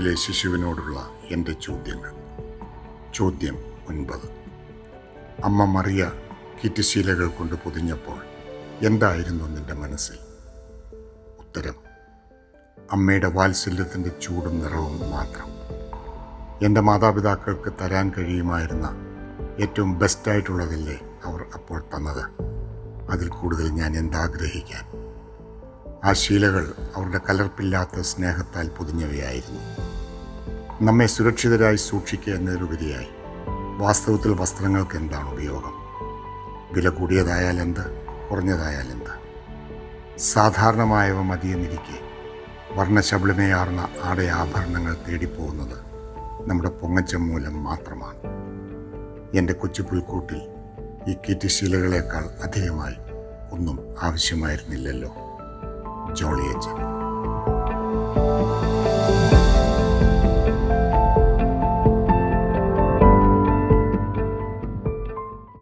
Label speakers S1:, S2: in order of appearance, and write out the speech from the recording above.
S1: പുൽക്കൂട്ടിലെ ശിശുവിനോടുള്ള എൻ്റെ ചോദ്യങ്ങൾ. ചോദ്യം 9. അമ്മ മറിയ കീറ്റുശീലകൾ കൊണ്ട് പൊതിഞ്ഞപ്പോൾ എന്തായിരുന്നു നിന്റെ മനസ്സിൽ? ഉത്തരം: അമ്മയുടെ വാത്സല്യത്തിൻ്റെ ചൂടും നിറവും മാത്രം. എൻ്റെ മാതാപിതാക്കൾക്ക് തരാൻ കഴിയുമായിരുന്ന ഏറ്റവും ബെസ്റ്റായിട്ടുള്ളതല്ലേ അവർ അപ്പോൾ തന്നത്. അതിൽ കൂടുതൽ ഞാൻ എന്താഗ്രഹിക്കാൻ. ആ ശീലകൾ അവരുടെ കലർപ്പില്ലാത്ത സ്നേഹത്താൽ പൊതിഞ്ഞവയായിരുന്നു. നമ്മെ സുരക്ഷിതരായി സൂക്ഷിക്കുക എന്നതിലുപരിയായി വാസ്തവത്തിൽ വസ്ത്രങ്ങൾക്ക് എന്താണ് ഉപയോഗം? വില കൂടിയതായാൽ എന്ത്, കുറഞ്ഞതായാൽ എന്ത്? സാധാരണമായവ മതിയെന്നിരിക്കെ വർണ്ണശബളിമയാർന്ന ആഭരണങ്ങൾ തേടിപ്പോകുന്നത് നമ്മുടെ പൊങ്ങച്ചം മൂലം മാത്രമാണ്. എൻ്റെ കൊച്ചു പുൽക്കൂട്ടിൽ ഈ കീറ്റുശീലകളേക്കാൾ അധികമായി ഒന്നും ആവശ്യമായിരുന്നില്ലല്ലോ. ജോളിയച്ചൻ.